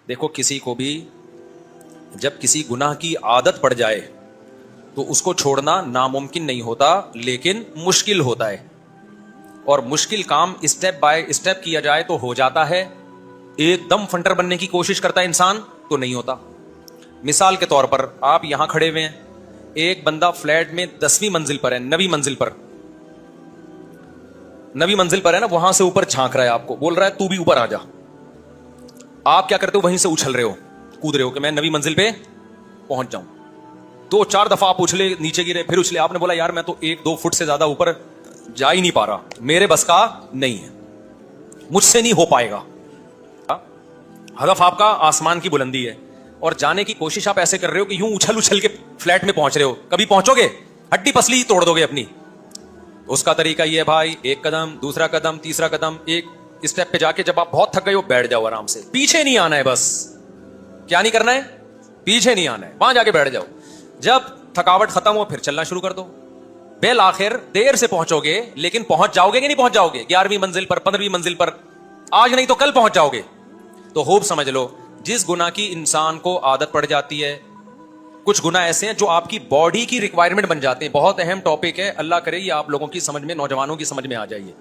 دیکھو کسی کو بھی جب کسی گناہ کی عادت پڑ جائے تو اس کو چھوڑنا ناممکن نہیں ہوتا لیکن مشکل ہوتا ہے, اور مشکل کام اسٹیپ بائی اسٹیپ کیا جائے تو ہو جاتا ہے. ایک دم فنٹر بننے کی کوشش کرتا ہے انسان تو نہیں ہوتا. مثال کے طور پر آپ یہاں کھڑے ہوئے ہیں, ایک بندہ فلیٹ میں 10ویں منزل پر ہے, 9ویں منزل پر ہے نا, وہاں سے اوپر جھانک رہا ہے, آپ کو بول رہا ہے تو بھی اوپر آ جا. آپ کیا کرتے ہو, وہیں سے اچھل رہے ہو, کود رہے ہو کہ میں 9ویں منزل پہ پہنچ جاؤں. 2-4 دفعہ آپ اچھلے, نیچے گرے, پھر اچھلے. آپ نے بولا یار میں تو 1-2 فٹ سے زیادہ اوپر جا ہی نہیں پا رہا, میرے بس کا نہیں ہے, مجھ سے نہیں ہو پائے گا. ہدف آپ کا آسمان کی بلندی ہے اور جانے کی کوشش آپ ایسے کر رہے ہو کہ یوں اچھل اچھل کے فلیٹ میں پہنچ رہے ہو. کبھی پہنچو گے؟ ہڈی پسلی ہی توڑ دو گے اپنی. اس کا طریقہ یہ ہے بھائی, ایک قدم, دوسرا قدم, تیسرا قدم, ایک اسٹیپ پہ جا کے جب آپ بہت تھک گئے ہو بیٹھ جاؤ آرام سے. پیچھے نہیں آنا ہے, بس کیا نہیں کرنا ہے, پیچھے نہیں آنا ہے, وہاں جا کے بیٹھ جاؤ. جب تھکاوٹ ختم ہو پھر چلنا شروع کر دو. بالآخر دیر سے پہنچو گے لیکن پہنچ جاؤ گے کہ نہیں پہنچ جاؤ گے؟ 11ویں منزل پر, 15ویں منزل پر, آج نہیں تو کل پہنچ جاؤ گے. تو خوب سمجھ لو, جس گناہ کی انسان کو عادت پڑ جاتی ہے, کچھ گناہ ایسے ہیں جو آپ کی باڈی کی ریکوائرمنٹ بن جاتے ہیں. بہت اہم ٹاپک ہے, اللہ کرے یہ آپ لوگوں کی سمجھ میں, نوجوانوں کی سمجھ میں آ جائیے.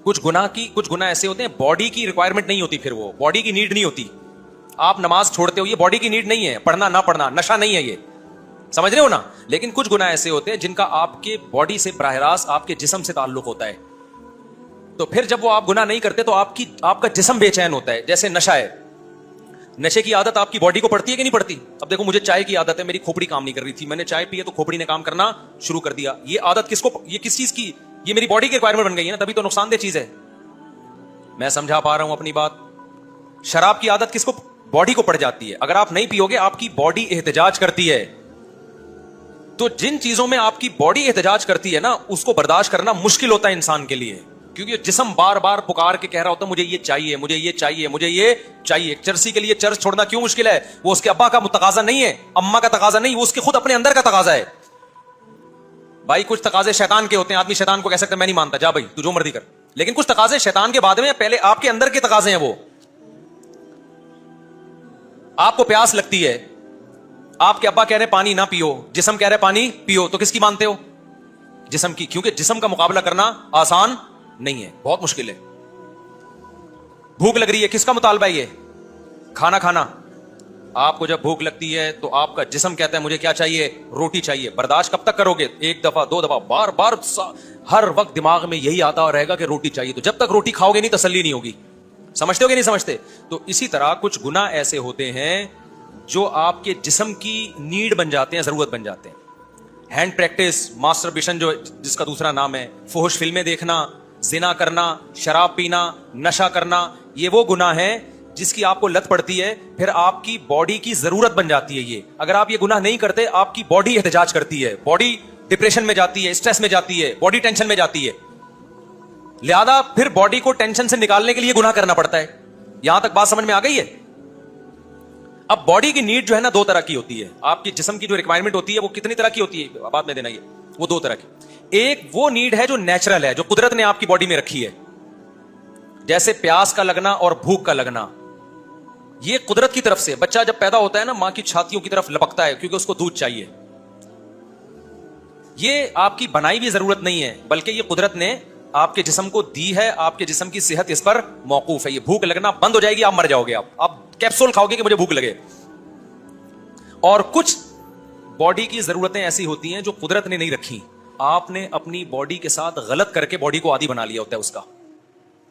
کچھ گناہ ایسے ہوتے ہیں باڈی کی ریکوائرمنٹ نہیں ہوتی, پھر وہ باڈی کی نیڈ نہیں ہوتی. آپ نماز چھوڑتے ہو, یہ باڈی کی نیڈ نہیں ہے, پڑھنا نہ پڑھنا نشہ نہیں ہے, یہ سمجھ رہے ہو نا. لیکن کچھ گناہ ایسے ہوتے ہیں جن کا آپ کے باڈی سے براہ راست آپ کے جسم سے تعلق ہوتا ہے. تو پھر جب وہ آپ گناہ نہیں کرتے تو آپ کا جسم بے چین ہوتا ہے. جیسے نشہ ہے, نشے کی عادت آپ کی باڈی کو پڑتی ہے کہ نہیں پڑتی؟ اب دیکھو مجھے چائے کی عادت ہے, میری کھوپڑی کام نہیں کر رہی تھی, میں نے چائے پی ہے تو کھوپڑی نے کام کرنا شروع کر دیا. یہ عادت یہ کس چیز کی, یہ میری باڈی کی ریکوائرمنٹ بن گئی ہے نا, تبھی تو نقصان دہ چیز ہے. میں سمجھا پا رہا ہوں اپنی بات؟ شراب کی عادت کس کو, باڈی کو پڑ جاتی ہے. اگر آپ نہیں پیو گے آپ کی باڈی احتجاج کرتی ہے. تو جن چیزوں میں آپ کی باڈی احتجاج کرتی ہے نا, اس کو برداشت کرنا مشکل ہوتا ہے انسان کے لیے, کیونکہ جسم بار بار پکار کے کہہ رہا ہوتا ہے مجھے یہ چاہیے, مجھے یہ چاہیے, مجھے یہ چاہیے. چرسی کے لیے چرس چھوڑنا کیوں مشکل ہے؟ وہ اس کے ابا کا تقاضا نہیں ہے, اما کا تقاضا نہیں, وہ اس کے خود اپنے اندر کا تقاضا ہے. بھائی کچھ تقاضے شیطان کے ہوتے ہیں, آدمی شیطان کو کہہ سکتا ہے میں نہیں مانتا, جا بھائی تو جو مرضی کر. لیکن کچھ تقاضے شیطان کے بعد میں, پہلے آپ کے اندر کے تقاضے ہیں. وہ آپ کو پیاس لگتی ہے, آپ کے ابا کہہ رہے پانی نہ پیو, جسم کہہ رہے پانی پیو, تو کس کی مانتے ہو؟ جسم کی, کیونکہ جسم کا مقابلہ کرنا آسان نہیں ہے, بہت مشکل ہے. بھوک لگ رہی ہے, کس کا مطالبہ ہے یہ؟ کھانا. آپ کو جب بھوک لگتی ہے تو آپ کا جسم کہتا ہے مجھے کیا چاہیے, روٹی چاہیے. برداشت کب تک کرو گے؟ 1 دفعہ 2 دفعہ, بار بار ہر وقت دماغ میں یہی آتا رہے گا کہ روٹی چاہیے. تو جب تک روٹی کھاؤ گے نہیں تسلی نہیں ہوگی. سمجھتے ہو کہ نہیں سمجھتے؟ تو اسی طرح کچھ گناہ ایسے ہوتے ہیں جو آپ کے جسم کی نیڈ بن جاتے ہیں, ضرورت بن جاتے ہیں. ہینڈ پریکٹس, ماسٹربیشن جو جس کا دوسرا نام ہے, فحش فلمیں دیکھنا, زنا کرنا, شراب پینا, نشہ کرنا, یہ وہ گناہ ہیں جس کی آپ کو لت پڑتی ہے, پھر آپ کی باڈی کی ضرورت بن جاتی ہے. یہ اگر آپ یہ گناہ نہیں کرتے, آپ کی باڈی احتجاج کرتی ہے, باڈی ڈپریشن میں جاتی ہے, اسٹریس میں جاتی ہے, باڈی ٹینشن میں جاتی ہے. لہذا پھر باڈی کو ٹینشن سے نکالنے کے لیے گناہ کرنا پڑتا ہے. یہاں تک بات سمجھ میں آ گئی ہے؟ اب باڈی کی نیڈ جو ہے نا 2 طرح کی ہوتی ہے. آپ کی جسم کی جو ریکوائرمنٹ ہوتی ہے وہ کتنی طرح کی ہوتی ہے بعد میں دینا, یہ وہ 2 طرح کی. ایک وہ نیڈ ہے جو نیچرل ہے, جو قدرت نے آپ کی باڈی میں رکھی ہے, جیسے پیاس کا لگنا اور بھوک کا لگنا. یہ قدرت کی طرف سے, بچہ جب پیدا ہوتا ہے نا ماں کی چھاتیوں کی طرف لپکتا ہے کیونکہ اس کو دودھ چاہیے. یہ آپ کی بنائی بھی ضرورت نہیں ہے, بلکہ یہ قدرت نے آپ کے جسم کو دی ہے. آپ کے جسم کی صحت اس پر موقوف ہے. یہ بھوک لگنا بند ہو جائے گی, آپ مر جاؤ گے. آپ کیپسول کھاؤ گے کہ مجھے بھوک لگے. اور کچھ باڈی کی ضرورتیں ایسی ہوتی ہیں جو قدرت نے نہیں رکھی, آپ نے اپنی باڈی کے ساتھ غلط کر کے باڈی کو عادی بنا لیا ہوتا ہے اس کا.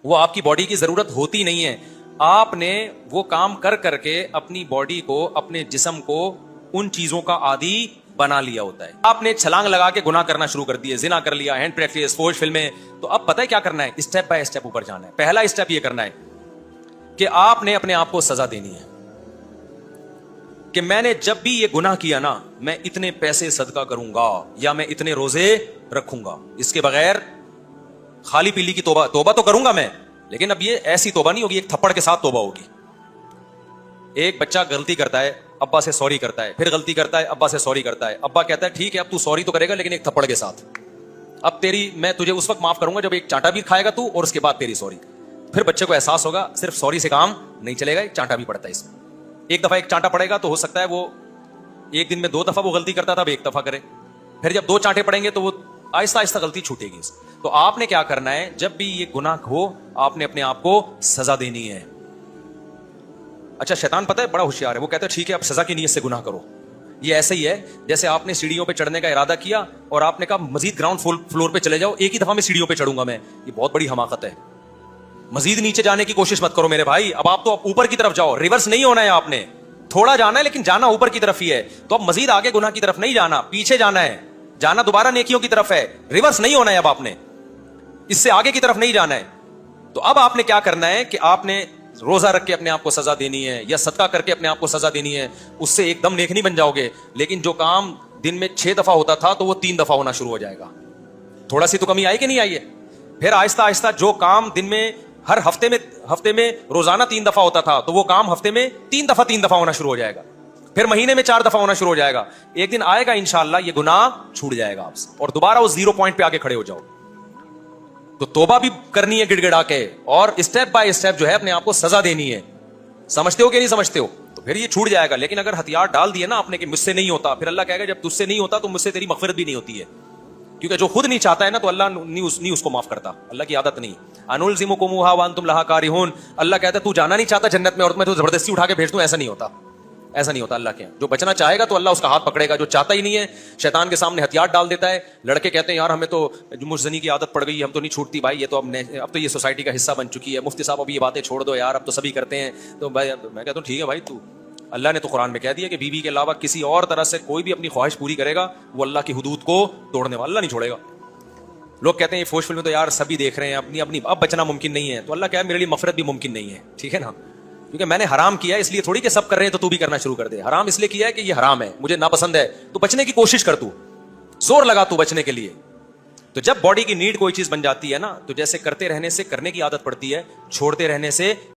وہ آپ کی باڈی کی ضرورت ہوتی نہیں ہے, آپ نے وہ کام کر کر کے اپنی باڈی کو, اپنے جسم کو ان چیزوں کا عادی بنا لیا ہوتا ہے. آپ نے چھلانگ لگا کے گناہ کرنا شروع کر دیے, زنا کر لیا, ہینڈ پریکٹس, فحش فلمیں. تو اب پتہ ہے کیا کرنا ہے؟ اسٹیپ بائی اسٹیپ اوپر جانا ہے. پہلا اسٹیپ یہ کرنا ہے کہ آپ نے اپنے آپ کو سزا دینی ہے کہ میں نے جب بھی یہ گناہ کیا نا, میں اتنے پیسے صدقہ کروں گا یا میں اتنے روزے رکھوں گا. اس کے بغیر خالی پیلی کی توبہ تو کروں گا میں, لیکن اب یہ ایسی توبہ نہیں ہوگی, ایک تھپڑ کے ساتھ توبہ ہوگی. ایک بچہ غلطی کرتا ہے, ابا سے سوری کرتا ہے, پھر غلطی کرتا ہے, ابا سے سوری کرتا ہے. ابا کہتا ہے ٹھیک ہے اب تو سوری تو کرے گا لیکن ایک تھپڑ کے ساتھ. اب میں تجھے اس وقت معاف کروں گا جب ایک چانٹا بھی کھائے گا تو, اور اس کے بعد تیری سوری. پھر بچے کو احساس ہوگا صرف سوری سے کام نہیں چلے گا, ایک چانٹا بھی پڑتا ہے اس میں. ایک دفعہ ایک چانٹا پڑے گا تو ہو سکتا ہے وہ ایک دن میں 2 دفعہ وہ غلطی کرتا تھا، اب 1 دفعہ کرے، پھر جب 2 چانٹے پڑیں گے تو وہ آہستہ آہستہ غلطی چھوٹے گی. تو آپ نے کیا کرنا ہے، جب بھی یہ گناہ ہو آپ نے اپنے آپ کو سزا دینی ہے. اچھا شیطان پتہ ہے بڑا ہوشیار ہے، وہ کہتا ہے ٹھیک ہے آپ سزا کی نیت سے گناہ کرو. یہ ایسے ہی ہے جیسے آپ نے سیڑھیوں پہ چڑھنے کا ارادہ کیا اور آپ نے کہا مزید گراؤنڈ فلور پہ چلے جاؤ، ایک ہی دفعہ میں سیڑھیوں پہ چڑھوں گا میں. یہ بہت بڑی حماقت ہے. مزید نیچے جانے کی کوشش مت کرو میرے بھائی. اب آپ تو اوپر کی طرف جاؤ، ریورس نہیں ہونا ہے. آپ نے تھوڑا جانا ہے لیکن جانا اوپر کی طرف ہی ہے. تو اب مزید آگے گناہ کی طرف نہیں جانا، پیچھے جانا ہے. جانا دوبارہ نیکیوں کی طرف ہے، ریورس نہیں ہونا ہے. اب آپ نے اس سے آگے کی طرف نہیں جانا ہے. تو اب آپ نے کیا کرنا ہے کہ آپ نے روزہ رکھ کے اپنے آپ کو سزا دینی ہے یا صدقہ کر کے اپنے آپ کو سزا دینی ہے. اس سے ایک دم نیک نہیں بن جاؤ گے، لیکن جو کام دن میں 6 دفعہ ہوتا تھا تو وہ 3 دفعہ ہونا شروع ہو جائے گا. تھوڑا سی تو کمی آئی کہ نہیں آئی ہے؟ پھر آہستہ آہستہ جو کام دن میں ہر ہفتے میں روزانہ 3 دفعہ ہوتا تھا تو وہ کام ہفتے میں 3 دفعہ ہونا شروع ہو جائے گا. پھر مہینے میں 4 دفعہ ہونا شروع ہو جائے گا. ایک دن آئے گا انشاءاللہ یہ گناہ چھوٹ جائے گا آپ سے اور دوبارہ اس 0 پوائنٹ پہ آگے کھڑے ہو جاؤ. تو توبہ بھی کرنی ہے گڑ گڑا کے اور اسٹیپ بائی اسٹیپ جو ہے اپنے آپ کو سزا دینی ہے. سمجھتے ہو کہ نہیں سمجھتے ہو؟ تو پھر یہ چھوٹ جائے گا. لیکن اگر ہتھیار ڈال دیے نا آپ نے کہ مجھ سے نہیں ہوتا، پھر اللہ کہے گا جب تجھ سے نہیں ہوتا تو مجھ سے تیری مغفرت بھی نہیں ہوتی ہے. کیونکہ جو خود نہیں چاہتا ہے نا تو اللہ نہیں اس کو معاف کرتا. اللہ کی عادت نہیں. انلزمکموہا وانتم لہا کارہون. اللہ کہتا ہے تو جانا نہیں چاہتا جنت میں اور میں تو زبردستی اٹھا کے بھیج دوں. ایسا نہیں ہوتا، ایسا نہیں ہوتا. اللہ کے جو بچنا چاہے گا تو اللہ اس کا ہاتھ پکڑے گا. جو چاہتا ہی نہیں ہے شیطان کے سامنے ہتھیار ڈال دیتا ہے. لڑکے کہتے ہیں یار ہمیں تو مجزنی کی عادت پڑ گئی ہے، ہم تو نہیں چھوٹتی بھائی، یہ تو اب تو یہ سوسائٹی کا حصہ بن چکی ہے. مفتی صاحب اب یہ باتیں چھوڑ دو یار، اب تو سبھی کرتے ہیں. تو میں کہتا ہوں ٹھیک ہے بھائی، تو اللہ نے تو قرآن میں کہہ دیا کہ بیوی کے علاوہ کسی اور طرح سے کوئی بھی اپنی خواہش پوری کرے گا وہ اللہ کی حدود کو توڑنے والا، اللہ نہیں چھوڑے گا. لوگ کہتے ہیں یہ فوش فلم میں تو یار سبھی دیکھ رہے ہیں، اپنی اب بچنا ممکن نہیں ہے. تو اللہ کہے میرے لیے مغفرت بھی ممکن نہیں ہے. ٹھیک ہے نا؟ کیونکہ میں نے حرام کیا ہے اس لیے تھوڑی کہ سب کر رہے ہیں تو بھی کرنا شروع کر دے. حرام اس لیے کیا ہے کہ یہ حرام ہے، مجھے ناپسند ہے. تو بچنے کی کوشش کر، تو زور لگا تو بچنے کے لیے. تو جب باڈی کی نیڈ کوئی چیز بن جاتی ہے نا تو جیسے کرتے رہنے سے کرنے کی عادت پڑتی ہے، چھوڑتے رہنے سے